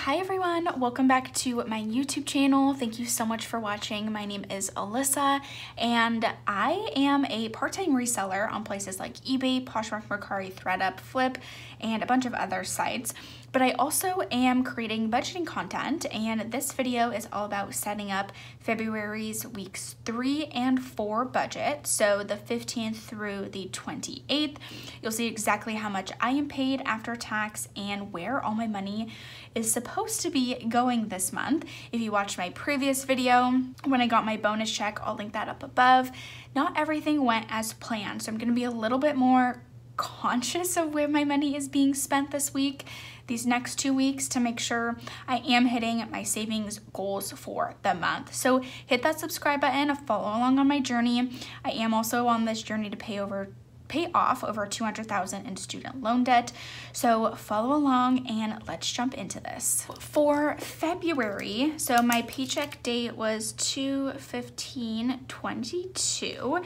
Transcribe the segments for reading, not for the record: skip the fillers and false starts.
Hi everyone, welcome back to my YouTube channel. Thank you so much for watching. My name is Alyssa and I am a part-time reseller on places like eBay, Poshmark, Mercari, ThreadUp, Flip, and a bunch of other sites. But I also am creating budgeting content, and this video is all about setting up February's weeks 3 and 4 budget. So the 15th through the 28th, you'll see exactly how much I am paid after tax and where all my money is supposed to be going this month. If you watched my previous video, when I got my bonus check, I'll link that up above. Not everything went as planned, so I'm gonna be a little bit more conscious of where my money is being spent this week, these next 2 weeks, to make sure I am hitting my savings goals for the month. So hit that subscribe button, follow along on my journey. I am also on this journey to pay off over $200,000 in student loan debt. So follow along and let's jump into this. For February, so my paycheck date was 2/15/22.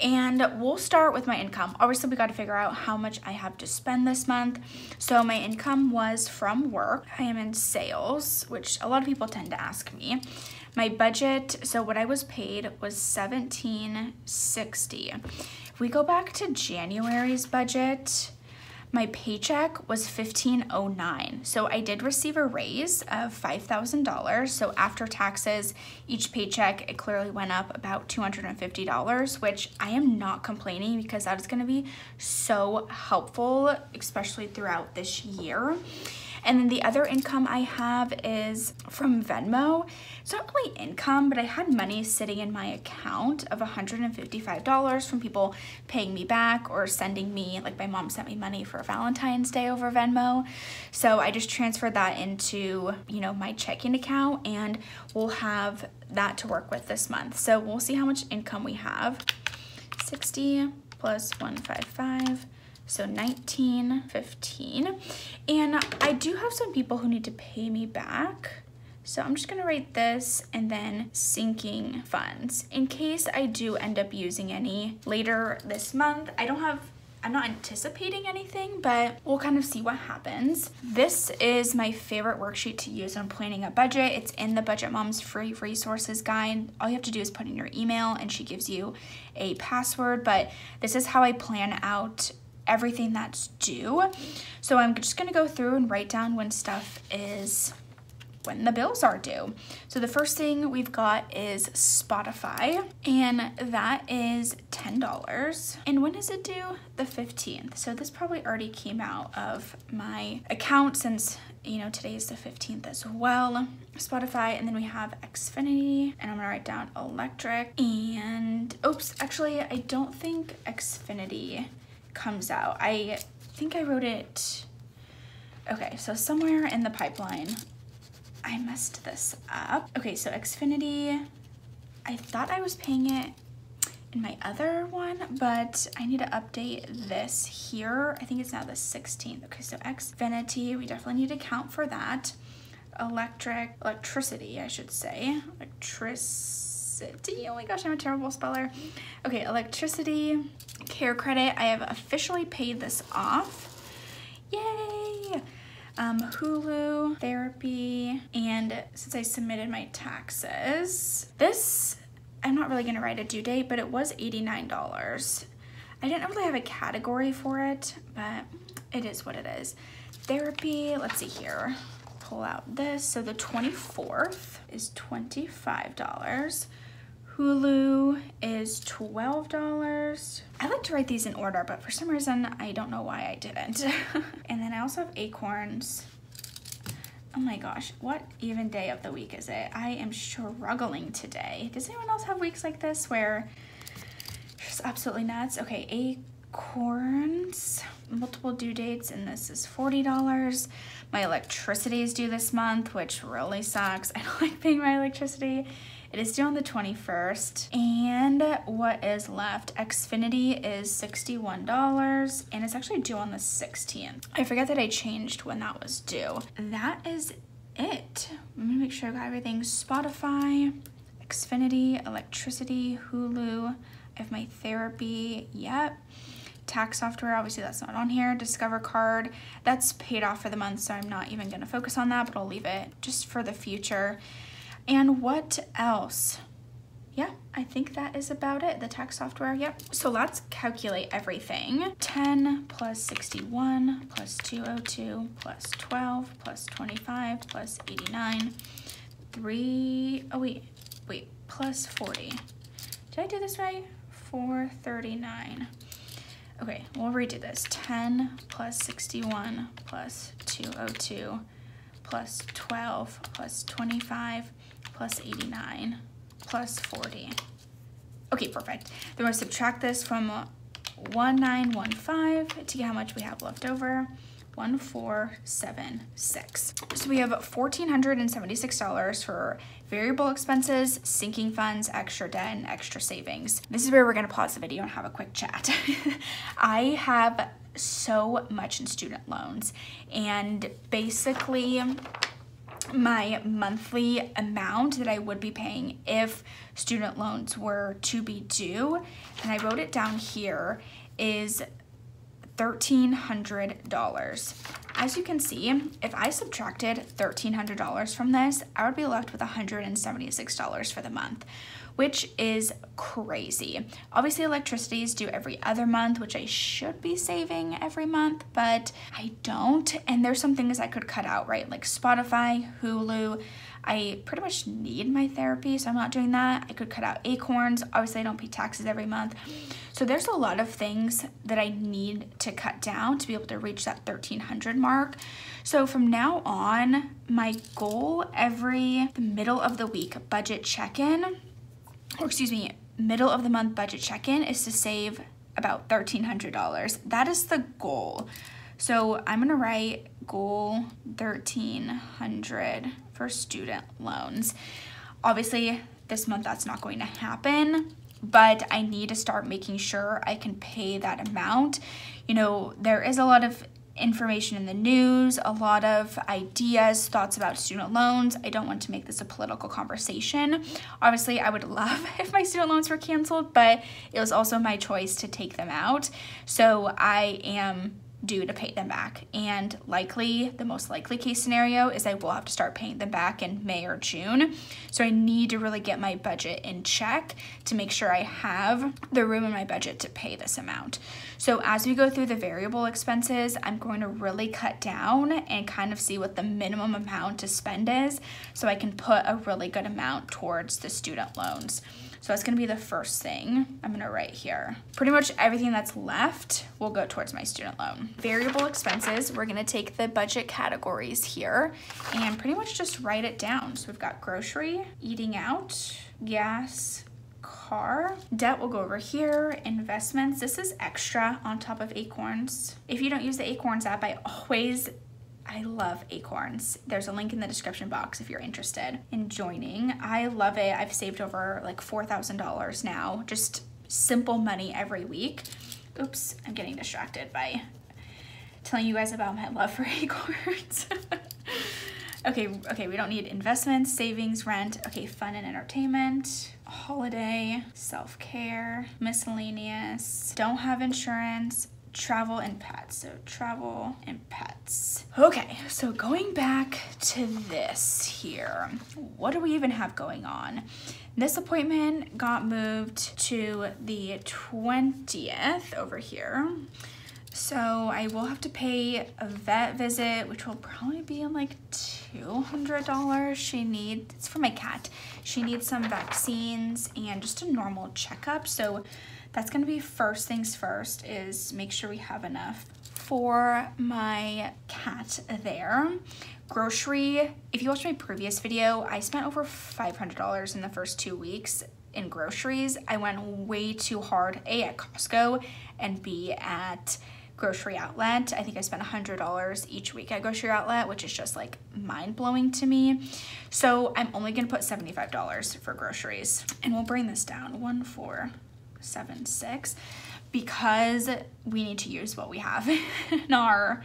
And we'll start with my income. Obviously, we got to figure out how much I have to spend this month. So my income was from work. I am in sales, which a lot of people tend to ask me. My budget, so what I was paid was $17.60. If we go back to January's budget, my paycheck was $15.09. So I did receive a raise of $5,000. So after taxes, each paycheck, it clearly went up about $250, which I am not complaining because that is gonna be so helpful, especially throughout this year. And then the other income I have is from Venmo. It's not really income, but I had money sitting in my account of $155 from people paying me back or sending me, like my mom sent me money for Valentine's Day over Venmo. So I just transferred that into, my checking account, and we'll have that to work with this month. So we'll see how much income we have. 60 plus 155. So 19.15, and I do have some people who need to pay me back. So I'm just gonna write this and then sinking funds in case I do end up using any later this month. I'm not anticipating anything, but we'll kind of see what happens. This is my favorite worksheet to use when planning a budget. It's in the Budget Mom's free resources guide. All you have to do is put in your email and she gives you a password, but this is how I plan out everything that's due. So I'm just gonna go through and write down when the bills are due. So the first thing we've got is Spotify, and that is $10. And when is it due? The 15th. So this probably already came out of my account since, today is the 15th as well. Spotify, and then we have Xfinity, and I'm gonna write down electric, and actually, I don't think Xfinity comes out. I think I wrote it, okay, so somewhere in the pipeline, I messed this up. Okay, so Xfinity, I thought I was paying it in my other one, but I need to update this here. I think it's now the 16th. Okay, so Xfinity, we definitely need to count for that. Electricity, I should say. Electricity, oh my gosh, I'm a terrible speller. Okay, electricity, care credit, I have officially paid this off. Yay! Hulu, therapy, and since I submitted my taxes, this, I'm not really gonna write a due date, but it was $89. I didn't really have a category for it, but it is what it is. Therapy, let's see here, pull out this. So the 24th is $25. Hulu is $12. I like to write these in order, but for some reason, I don't know why I didn't. And then I also have Acorns. Oh my gosh, what even day of the week is it? I am struggling today. Does anyone else have weeks like this where it's just absolutely nuts? Okay, Acorns, multiple due dates, and this is $40. My electricity is due this month, which really sucks. I don't like paying my electricity. It is due on the 21st. And what is left? Xfinity is $61, and it's actually due on the 16th. I forget that I changed when that was due. That is it. Let me make sure I got everything. Spotify, Xfinity, electricity, Hulu. I have my therapy, yep. tax software, obviously that's not on here. Discover card, that's paid off for the month, so I'm not even gonna focus on that, but I'll leave it just for the future. And what else? Yeah, I think that is about it. The tax software, yep. So let's calculate everything. 10 plus 61 plus 202 plus 12 plus 25 plus 89, plus 40. Did I do this right? 439. Okay, we'll redo this. 10 plus 61 plus 202 plus 12 plus 25 plus 89 plus 40. Okay, perfect. Then we'll subtract this from 1915 to get how much we have left over. 1476. So we have $1,476 for variable expenses, sinking funds, extra debt, and extra savings. This is where we're gonna pause the video and have a quick chat. I have so much in student loans, and basically my monthly amount that I would be paying if student loans were to be due, and I wrote it down here, is $1,300. As you can see, if I subtracted $1,300 from this, I would be left with $176 for the month, which is crazy. Obviously, electricity is due every other month, which I should be saving every month, but I don't. And there's some things I could cut out, right? Like Spotify, Hulu. I pretty much need my therapy, so I'm not doing that. I could cut out Acorns. Obviously, I don't pay taxes every month. So there's a lot of things that I need to cut down to be able to reach that $1,300 mark. So from now on, my goal every middle of the week budget check-in, or excuse me, middle of the month budget check-in, is to save about $1,300. That is the goal. So I'm gonna write goal 1,300 for student loans. Obviously, this month that's not going to happen, but I need to start making sure I can pay that amount. You know, there is a lot of information in the news, a lot of ideas, thoughts about student loans. I don't want to make this a political conversation. Obviously, I would love if my student loans were canceled, but it was also my choice to take them out. So I am due to pay them back, and likely the most likely case scenario is I will have to start paying them back in May or June. So I need to really get my budget in check to make sure I have the room in my budget to pay this amount. So as we go through the variable expenses, I'm going to really cut down and kind of see what the minimum amount to spend is, so I can put a really good amount towards the student loans. So that's gonna be the first thing I'm gonna write here. Pretty much everything that's left will go towards my student loan. Variable expenses, we're gonna take the budget categories here and pretty much just write it down. So we've got grocery, eating out, gas, car. Debt will go over here. Investments, this is extra on top of Acorns. If you don't use the Acorns app, I love Acorns. There's a link in the description box if you're interested in joining. I love it. I've saved over like $4,000 now. Just simple money every week. Oops, I'm getting distracted by telling you guys about my love for Acorns. Okay, we don't need investments, savings, rent. Okay, fun and entertainment, holiday, self-care, miscellaneous, don't have insurance, travel and pets. So travel and pets. Okay, so going back to this here, what do we even have going on? This appointment got moved to the 20th over here. So I will have to pay a vet visit, which will probably be in like $200. It's for my cat. She needs some vaccines and just a normal checkup. So that's gonna be first things first, is make sure we have enough for my cat there. Grocery, if you watched my previous video, I spent over $500 in the first 2 weeks in groceries. I went way too hard, A, at Costco, and B, at Grocery Outlet. I think I spent $100 each week at Grocery Outlet, which is just like mind-blowing to me. So I'm only gonna put $75 for groceries, and we'll bring this down, 1476. because we need to use what we have in our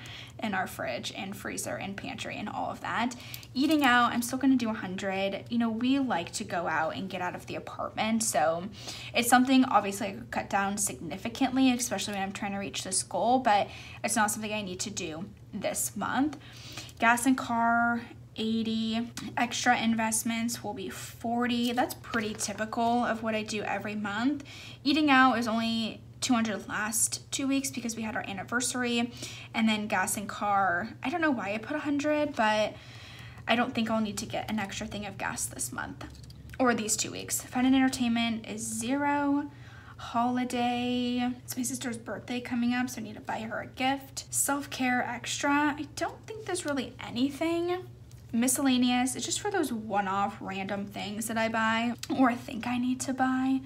fridge and freezer and pantry and all of that. Eating out, I'm still gonna do 100. You know, we like to go out and get out of the apartment, so it's something obviously I could cut down significantly, especially when I'm trying to reach this goal, but it's not something I need to do this month. Gas and car, 80. Extra investments will be 40. That's pretty typical of what I do every month. Eating out is only 200 last 2 weeks because we had our anniversary. And then gas and car, I don't know why I put 100, but I don't think I'll need to get an extra thing of gas this month or these 2 weeks. Fun and entertainment is 0. Holiday, it's my sister's birthday coming up, so I need to buy her a gift. Self-care extra, I don't think there's really anything. Miscellaneous, it's just for those one-off random things that I buy or think I need to buy.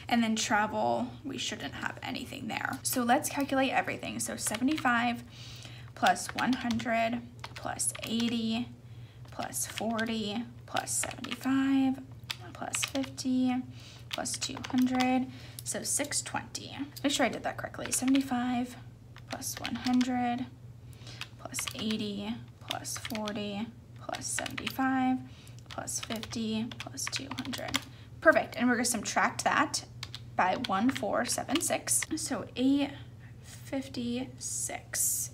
And then travel, we shouldn't have anything there. So let's calculate everything. So 75 plus 100 plus 80 plus 40 plus 75 plus 50 plus 200. So 620. Make sure I did that correctly. 75 plus 100 plus 80 plus 40 plus 75 plus 50 plus 200. Perfect. And we're going to subtract that by 1476. So $856.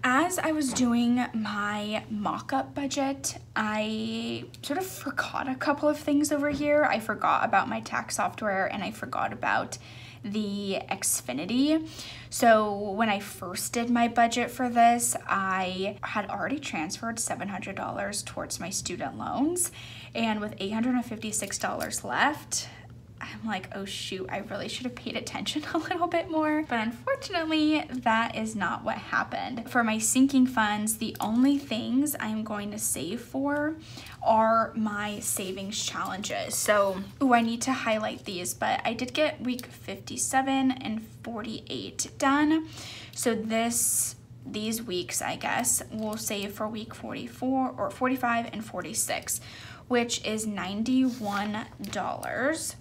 As I was doing my mock-up budget, I sort of forgot a couple of things over here. I forgot about my tax software and I forgot about the Xfinity. So when I first did my budget for this, I had already transferred $700 towards my student loans, and with $856 left, I'm like, oh shoot, I really should have paid attention a little bit more. But unfortunately, that is not what happened. For my sinking funds, the only things I'm going to save for are my savings challenges. So, I need to highlight these, but I did get week 57 and 48 done. So these weeks, I guess, we'll save for week 44 or 45 and 46, which is $91.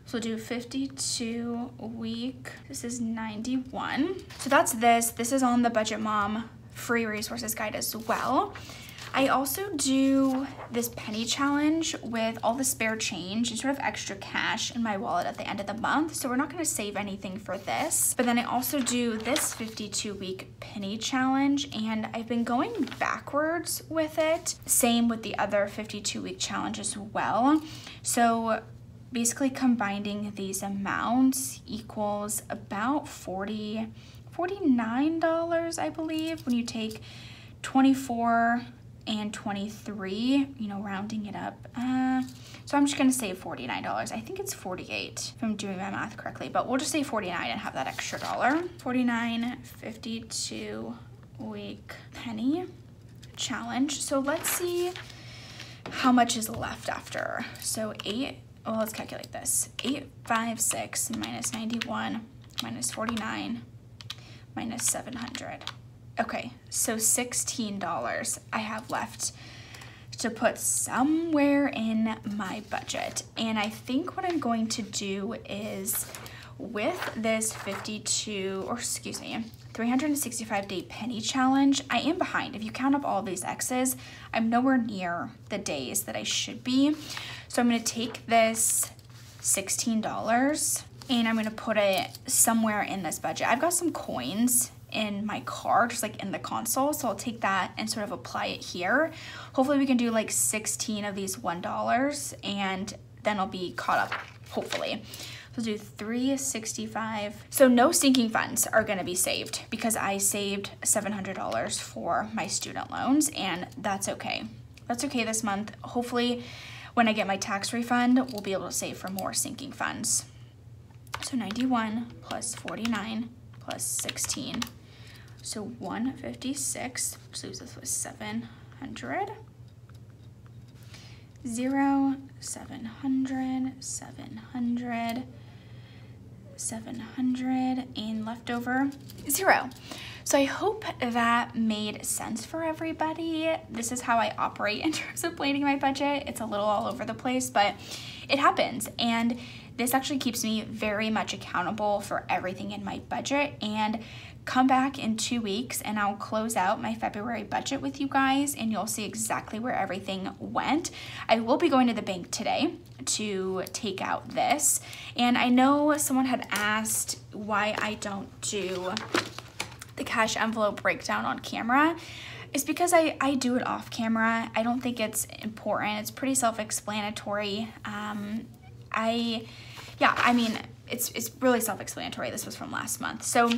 So we'll do 52 a week. This is 91. So that's this. This is on the Budget Mom free resources guide as well. I also do this penny challenge with all the spare change and sort of extra cash in my wallet at the end of the month. So we're not going to save anything for this. But then I also do this 52-week penny challenge, and I've been going backwards with it. Same with the other 52-week challenge as well. So basically combining these amounts equals about $49, I believe, when you take 24 and 23, you know, rounding it up. So I'm just gonna say $49. I think it's 48 if I'm doing my math correctly, but we'll just say 49 and have that extra dollar. 49, 52 week penny challenge. So let's see how much is left after. So let's calculate this. 856 minus 91 minus 49 minus 700. Okay, so $16 I have left to put somewhere in my budget. And I think what I'm going to do is, with this 365-day penny challenge, I am behind. If you count up all these X's, I'm nowhere near the days that I should be. So I'm gonna take this $16 and I'm gonna put it somewhere in this budget. I've got some coins in my car, just like in the console, so I'll take that and sort of apply it here. Hopefully we can do like 16 of these $1 and then I'll be caught up, hopefully. So do 365. So no sinking funds are gonna be saved because I saved $700 for my student loans, and that's okay. That's okay this month. Hopefully when I get my tax refund, we'll be able to save for more sinking funds. So 91 plus 49 plus 16. So 156, which leaves us with 700. 0, 700, 700, 700, and leftover 0. So I hope that made sense for everybody. This is how I operate in terms of planning my budget. It's a little all over the place, but it happens. And this actually keeps me very much accountable for everything in my budget. And come back in 2 weeks and I'll close out my February budget with you guys and you'll see exactly where everything went. I will be going to the bank today to take out this. And I know someone had asked why I don't do the cash envelope breakdown on camera. It's because I do it off camera. I don't think it's important. It's pretty self-explanatory. It's really self-explanatory. This was from last month. So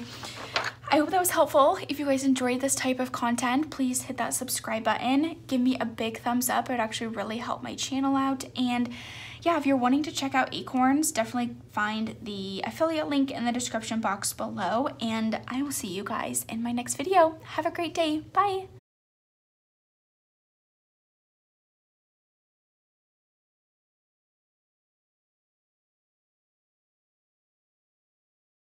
I hope that was helpful. If you guys enjoyed this type of content, please hit that subscribe button. Give me a big thumbs up. It would actually really help my channel out. And yeah, if you're wanting to check out Acorns, definitely find the affiliate link in the description box below. And I will see you guys in my next video. Have a great day. Bye.